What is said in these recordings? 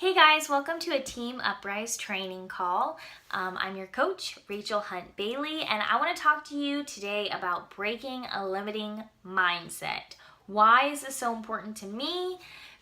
Hey guys, welcome to a Team UpRise training call. I'm your coach, Rachel Hunt Bailey, and I want to talk to you today about breaking a limiting mindset. Why is this so important to me?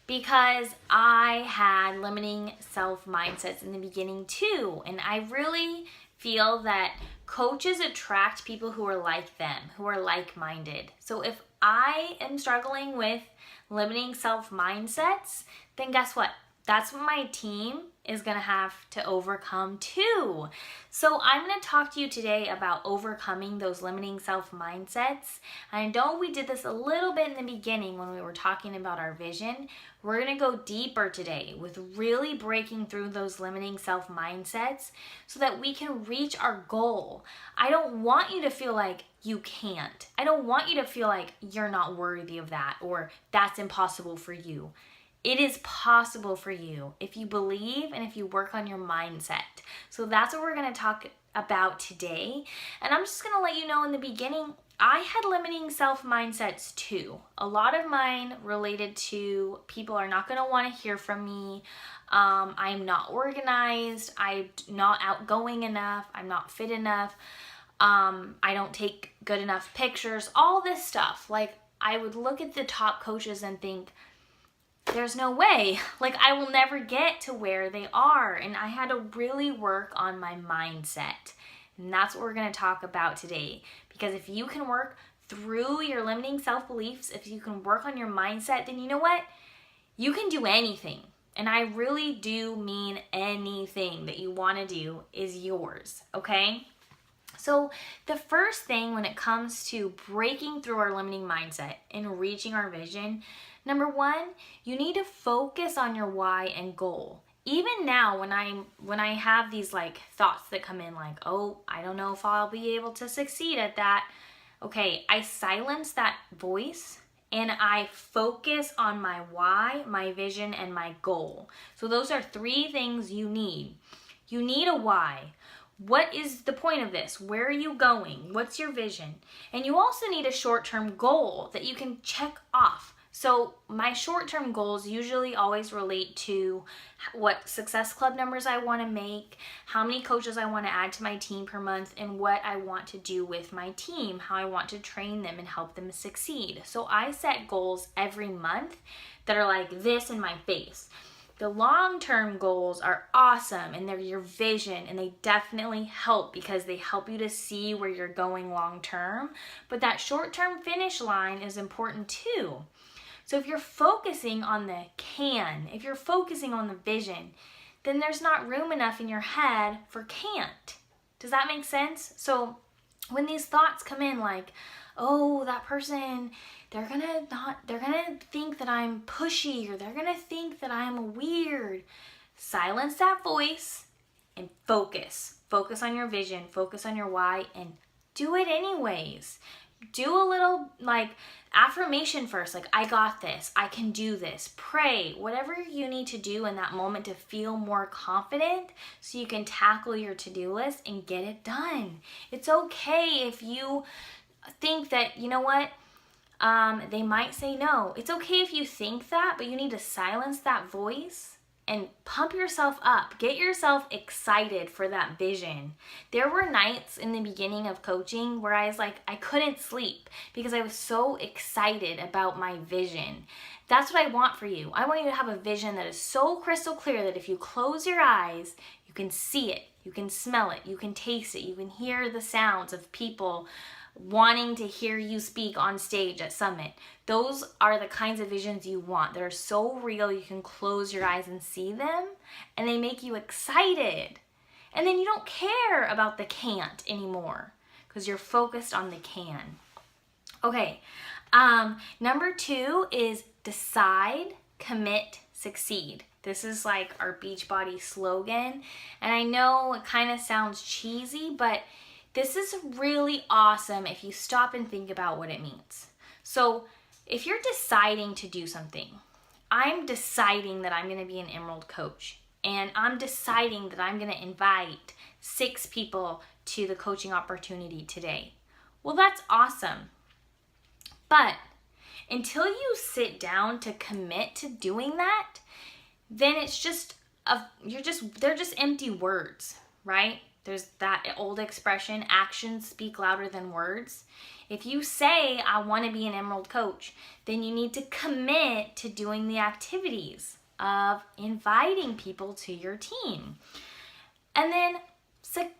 Because I had limiting self-mindsets in the beginning too, and I really feel that coaches attract people who are like them, who are like-minded. So if I am struggling with limiting self-mindsets, then guess what? That's what my team is going to have to overcome too. So I'm going to talk to you today about overcoming those limiting self-mindsets. I know we did this a little bit in the beginning when we were talking about our vision. We're going to go deeper today with really breaking through those limiting self-mindsets so that we can reach our goal. I don't want you to feel like you can't. I don't want you to feel like you're not worthy of that or that's impossible for you. It is possible for you if you believe and if you work on your mindset. So that's what we're going to talk about today. And I'm just going to let you know in the beginning, I had limiting self-mindsets too. A lot of mine related to people are not going to want to hear from me. I'm not organized. I'm not outgoing enough. I'm not fit enough. I don't take good enough pictures. All this stuff. Like I would look at the top coaches and think, there's no way, like I will never get to where they are. And I had to really work on my mindset. And that's what we're going to talk about today. Because if you can work through your limiting self-beliefs, if you can work on your mindset, then you know what? You can do anything. And I really do mean anything that you want to do is yours, okay? So the first thing when it comes to breaking through our limiting mindset and reaching our vision, number one, you need to focus on your why and goal. Even now when I have these like thoughts that come in like, oh, I don't know if I'll be able to succeed at that. Okay, I silence that voice and I focus on my why, my vision, and my goal. So those are three things you need. You need a why. What is the point of this? Where are you going? What's your vision? And you also need a short-term goal that you can check off. So my short-term goals usually always relate to what Success Club numbers I want to make, how many coaches I want to add to my team per month, and what I want to do with my team, how I want to train them and help them succeed. So I set goals every month that are like this in my face. The long-term goals are awesome and they're your vision and they definitely help because they help you to see where you're going long-term. But that short-term finish line is important too. So if you're focusing on the can, if you're focusing on the vision, then there's not room enough in your head for can't. Does that make sense? So when these thoughts come in like, oh, that person, they're gonna think that I'm pushy or they're gonna think that I'm weird. Silence that voice and focus. Focus on your vision, focus on your why, and do it anyways. Do a little like affirmation first, like I got this, I can do this. Pray, whatever you need to do in that moment to feel more confident so you can tackle your to-do list and get it done. It's okay if you think that, you know what, they might say no. It's okay if you think that, but you need to silence that voice and pump yourself up. Get yourself excited for that vision. There were nights in the beginning of coaching where I was like, I couldn't sleep because I was so excited about my vision. That's what I want for you. I want you to have a vision that is so crystal clear that if you close your eyes, you can see it, you can smell it, you can taste it, you can hear the sounds of people wanting to hear you speak on stage at Summit. Those are the kinds of visions you want. They're so real you can close your eyes and see them and they make you excited. And then you don't care about the can't anymore because you're focused on the can. Okay, number two is decide, commit, succeed. This is like our Beachbody slogan. And I know it kind of sounds cheesy, but this is really awesome if you stop and think about what it means. So if you're deciding to do something, I'm deciding that I'm going to be an Emerald coach and I'm deciding that I'm going to invite 6 people to the coaching opportunity today. Well, that's awesome. But until you sit down to commit to doing that, then it's just they're just empty words, right? There's that old expression, actions speak louder than words. If you say, I want to be an Emerald coach, then you need to commit to doing the activities of inviting people to your team. And then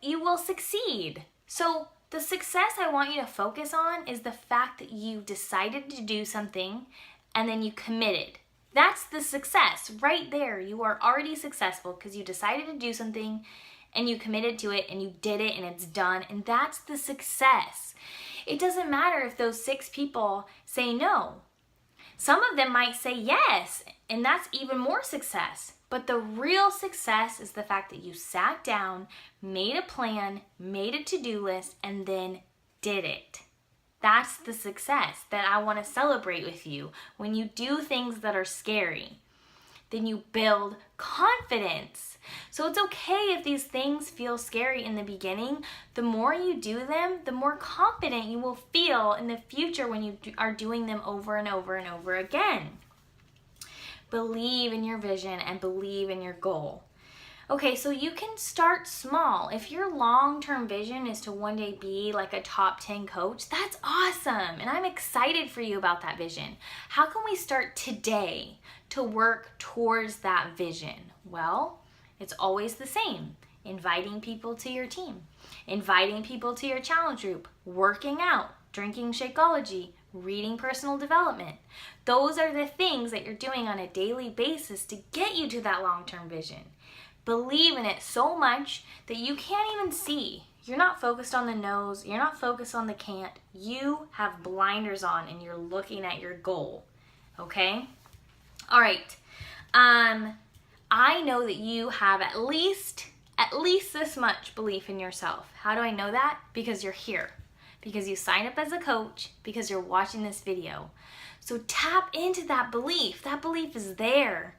you will succeed. So the success I want you to focus on is the fact that you decided to do something and then you committed. That's the success right there. You are already successful because you decided to do something and you committed to it and you did it and it's done, and that's the success. It doesn't matter if those 6 people say no. Some of them might say yes, and that's even more success. But the real success is the fact that you sat down, made a plan, made a to-do list, and then did it. That's the success that I want to celebrate with you. When you do things that are scary, then you build confidence. So it's okay if these things feel scary in the beginning. The more you do them, the more confident you will feel in the future when you are doing them over and over and over again. Believe in your vision and believe in your goal. Okay, so you can start small. If your long-term vision is to one day be like a top 10 coach, that's awesome. And I'm excited for you about that vision. How can we start today to work towards that vision? Well, it's always the same. Inviting people to your team, inviting people to your challenge group, working out, drinking Shakeology, reading personal development. Those are the things that you're doing on a daily basis to get you to that long-term vision. Believe in it so much that you can't even see. You're not focused on the nose. You're not focused on the can't. You have blinders on and you're looking at your goal. Okay? All right. I know that you have at least this much belief in yourself. How do I know that? Because you're here. Because you signed up as a coach. Because you're watching this video. So tap into that belief. That belief is there.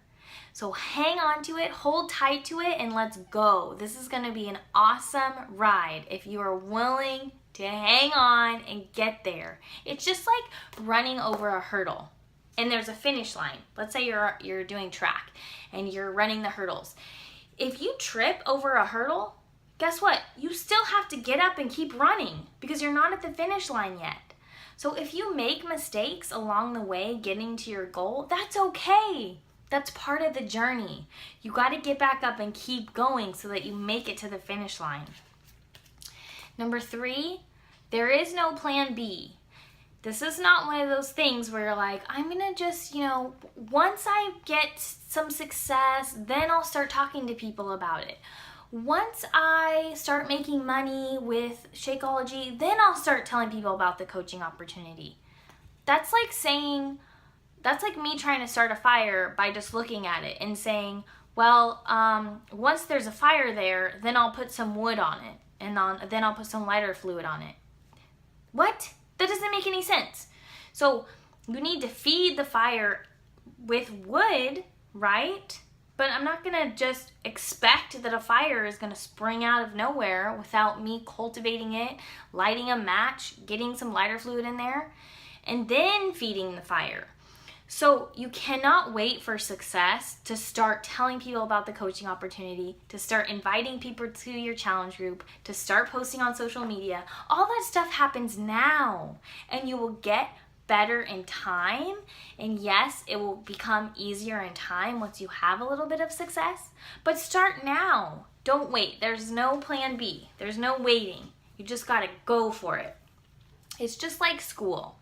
So hang on to it, hold tight to it, and let's go. This is gonna be an awesome ride if you are willing to hang on and get there. It's just like running over a hurdle and there's a finish line. Let's say you're doing track and you're running the hurdles. If you trip over a hurdle, guess what? You still have to get up and keep running because you're not at the finish line yet. So if you make mistakes along the way getting to your goal, that's okay. That's part of the journey. You got to get back up and keep going so that you make it to the finish line. Number 3, there is no plan B. This is not one of those things where you're like, I'm going to just, once I get some success, then I'll start talking to people about it. Once I start making money with Shakeology, then I'll start telling people about the coaching opportunity. That's like me trying to start a fire by just looking at it and saying, well, once there's a fire there, then I'll put some wood on it, and then I'll put some lighter fluid on it. What? That doesn't make any sense. So you need to feed the fire with wood, right? But I'm not going to just expect that a fire is going to spring out of nowhere without me cultivating it, lighting a match, getting some lighter fluid in there, and then feeding the fire. So you cannot wait for success to start telling people about the coaching opportunity, to start inviting people to your challenge group, to start posting on social media. All that stuff happens now, and you will get better in time. And yes, it will become easier in time once you have a little bit of success, but start now. Don't wait. There's no plan B. There's no waiting. You just got to go for it. It's just like school.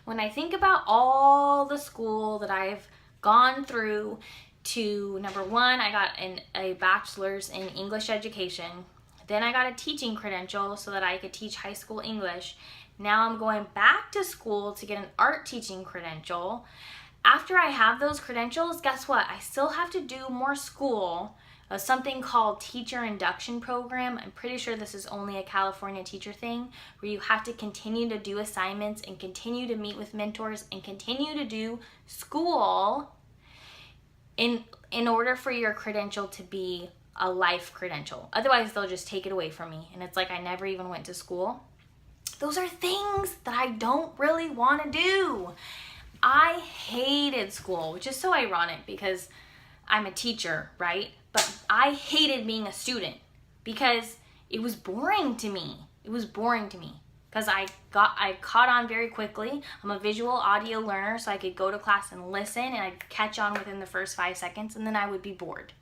When I think about all the school that I've gone through to, number 1, I got a bachelor's in English education. Then I got a teaching credential so that I could teach high school English. Now I'm going back to school to get an art teaching credential. After I have those credentials, guess what? I still have to do more school, something called teacher induction program. I'm pretty sure this is only a California teacher thing, where you have to continue to do assignments and continue to meet with mentors and continue to do school in order for your credential to be a life credential. Otherwise, they'll just take it away from me, and it's like I never even went to school. Those are things that I don't really want to do. I hated school, which is so ironic because I'm a teacher, right? But I hated being a student because it was boring to me. It was boring to me because I caught on very quickly. I'm a visual audio learner, so I could go to class and listen, and I'd catch on within the first 5 seconds, and then I would be bored.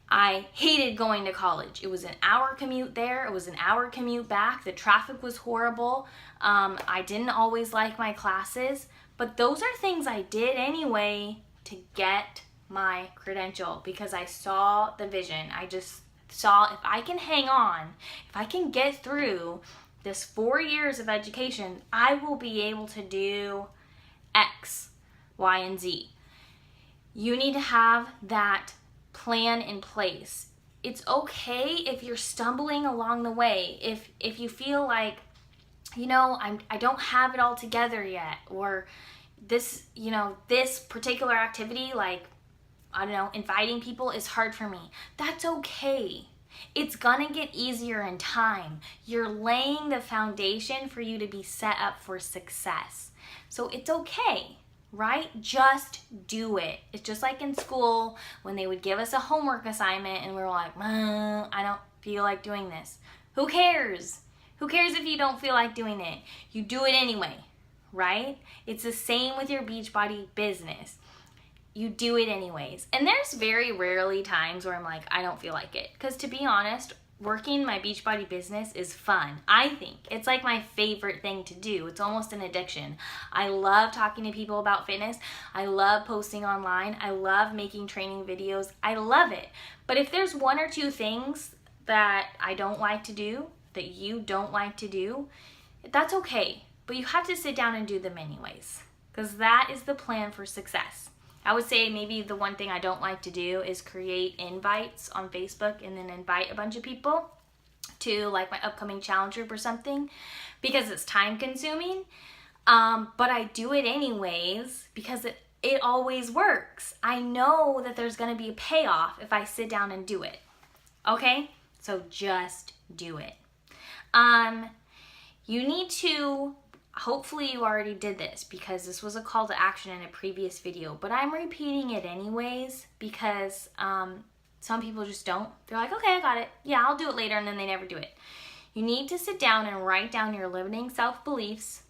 I hated going to college. It was an hour commute there. It was an hour commute back. The traffic was horrible. I didn't always like my classes, but those are things I did anyway to get my credential because I saw the vision. I just saw if I can hang on, if I can get through this 4 years of education, I will be able to do X, Y, and Z. You need to have that plan in place. It's okay if you're stumbling along the way. If you feel like, I don't have it all together yet, or this particular activity, like, I don't know, inviting people is hard for me. That's okay. It's gonna get easier in time. You're laying the foundation for you to be set up for success. So it's okay, right? Just do it. It's just like in school when they would give us a homework assignment and we were like, I don't feel like doing this. Who cares? Who cares if you don't feel like doing it? You do it anyway, right? It's the same with your Beachbody business. You do it anyways. And there's very rarely times where I'm like, I don't feel like it. Because to be honest, working my Beachbody business is fun. I think it's like my favorite thing to do. It's almost an addiction. I love talking to people about fitness. I love posting online. I love making training videos. I love it. But if there's one or two things that I don't like to do, that you don't like to do, that's okay. But you have to sit down and do them anyways. Because that is the plan for success. I would say maybe the one thing I don't like to do is create invites on Facebook and then invite a bunch of people to like my upcoming challenge group or something because it's time consuming. But I do it anyways because it always works. I know that there's going to be a payoff if I sit down and do it. Okay? So just do it. You need to, hopefully you already did this because this was a call to action in a previous video, but I'm repeating it anyways because some people just don't. They're like, okay, I got it. Yeah, I'll do it later, and then they never do it. You need to sit down and write down your limiting self-beliefs,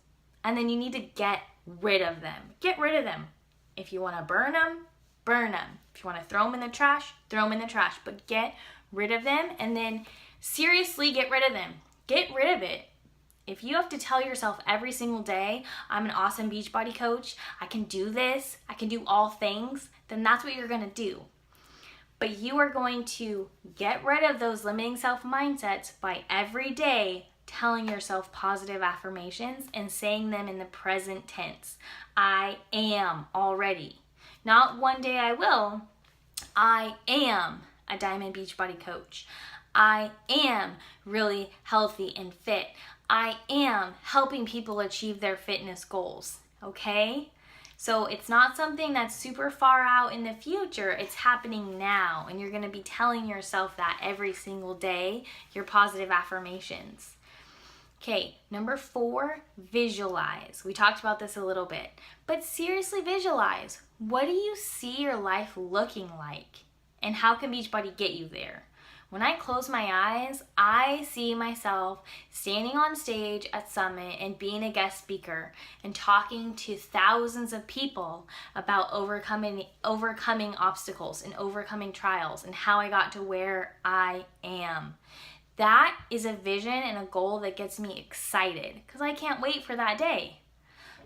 and then you need to get rid of them. Get rid of them. If you want to burn them, burn them. If you want to throw them in the trash, throw them in the trash, but get rid of them, and then seriously get rid of them. Get rid of it. If you have to tell yourself every single day, I'm an awesome Beachbody coach, I can do this, I can do all things, then that's what you're going to do. But you are going to get rid of those limiting self-mindsets by every day telling yourself positive affirmations and saying them in the present tense. I am already. Not one day I will. I am a Diamond Beachbody coach. I am really healthy and fit. I am helping people achieve their fitness goals, okay? So it's not something that's super far out in the future. It's happening now, and you're going to be telling yourself that every single day, your positive affirmations. Okay, number 4, visualize. We talked about this a little bit, but seriously visualize. What do you see your life looking like, and how can Beachbody get you there? When I close my eyes, I see myself standing on stage at Summit and being a guest speaker and talking to thousands of people about overcoming obstacles and overcoming trials and how I got to where I am. That is a vision and a goal that gets me excited because I can't wait for that day.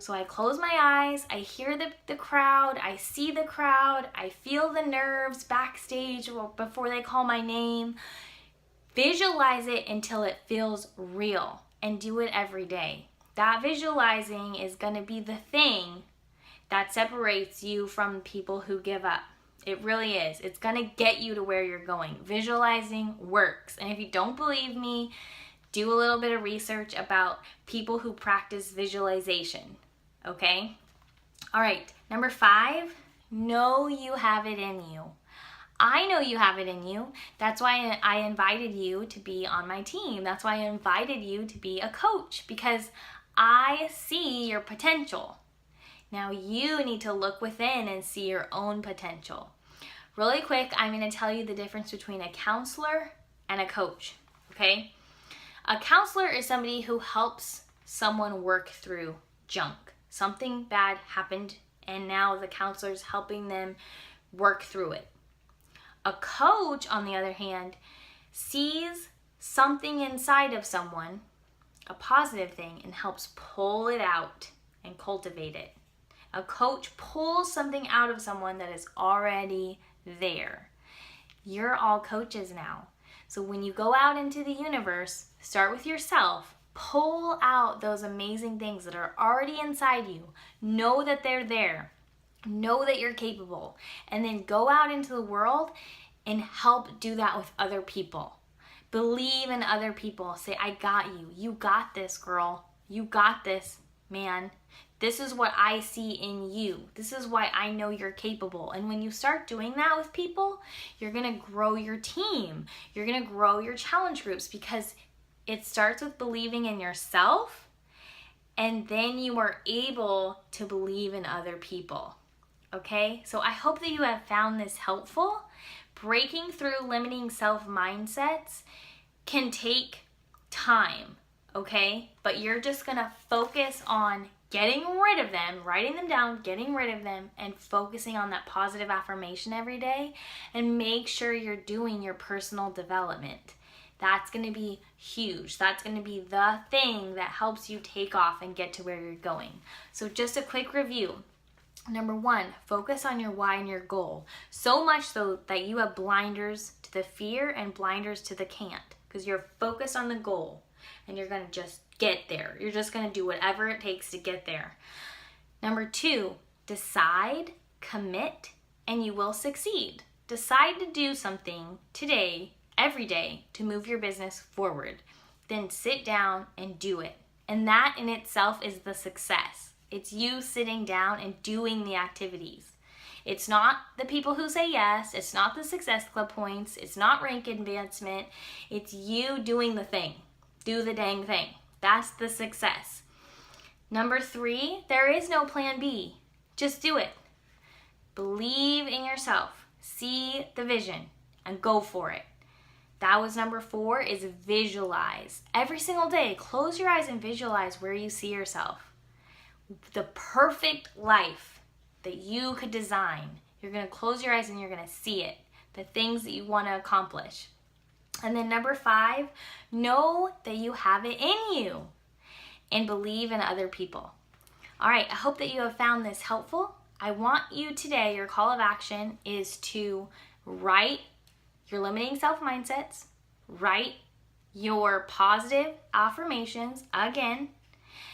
So I close my eyes, I hear the crowd, I see the crowd, I feel the nerves backstage before they call my name. Visualize it until it feels real and do it every day. That visualizing is going to be the thing that separates you from people who give up. It really is. It's going to get you to where you're going. Visualizing works. And if you don't believe me, do a little bit of research about people who practice visualization. Okay? All right, number 5, know you have it in you. I know you have it in you. That's why I invited you to be on my team. That's why I invited you to be a coach, because I see your potential. Now you need to look within and see your own potential. Really quick, I'm going to tell you the difference between a counselor and a coach, okay? A counselor is somebody who helps someone work through junk. Something bad happened, and now the counselor is helping them work through it. A coach, on the other hand, sees something inside of someone, a positive thing, and helps pull it out and cultivate it. A coach pulls something out of someone that is already there. You're all coaches now. So when you go out into the universe, start with yourself. Pull out those amazing things that are already inside you. Know that they're there. Know that you're capable. And then go out into the world and help do that with other people. Believe in other people. Say, I got you. You got this, girl. You got this, man. This is what I see in you. This is why I know you're capable. And when you start doing that with people, you're going to grow your team. You're going to grow your challenge groups, because it starts with believing in yourself, and then you are able to believe in other people. Okay? So I hope that you have found this helpful. Breaking through limiting self-mindsets can take time, okay? But you're just going to focus on getting rid of them, writing them down, getting rid of them, and focusing on that positive affirmation every day. And make sure you're doing your personal development. That's going to be huge. That's going to be the thing that helps you take off and get to where you're going. So just a quick review. Number 1, focus on your why and your goal. So much so that you have blinders to the fear and blinders to the can't, because you're focused on the goal and you're going to just get there. You're just going to do whatever it takes to get there. Number 2, decide, commit, and you will succeed. Decide to do something today, every day, to move your business forward. Then sit down and do it. And that in itself is the success. It's you sitting down and doing the activities. It's not the people who say yes. It's not the Success Club points. It's not rank advancement. It's you doing the thing. Do the dang thing. That's the success. Number 3, there is no plan B. Just do it. Believe in yourself. See the vision and go for it. That was number 4, is visualize. Every single day, close your eyes and visualize where you see yourself. The perfect life that you could design. You're going to close your eyes and you're going to see it. The things that you want to accomplish. And then number 5, know that you have it in you and believe in other people. All right, I hope that you have found this helpful. I want you today, your call of action is to write your limiting self-mindsets, write your positive affirmations again,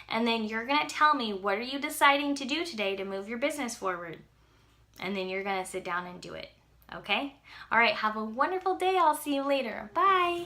and then you're going to tell me, what are you deciding to do today to move your business forward? And then you're going to sit down and do it. Okay? All right, have a wonderful day. I'll see you later. Bye.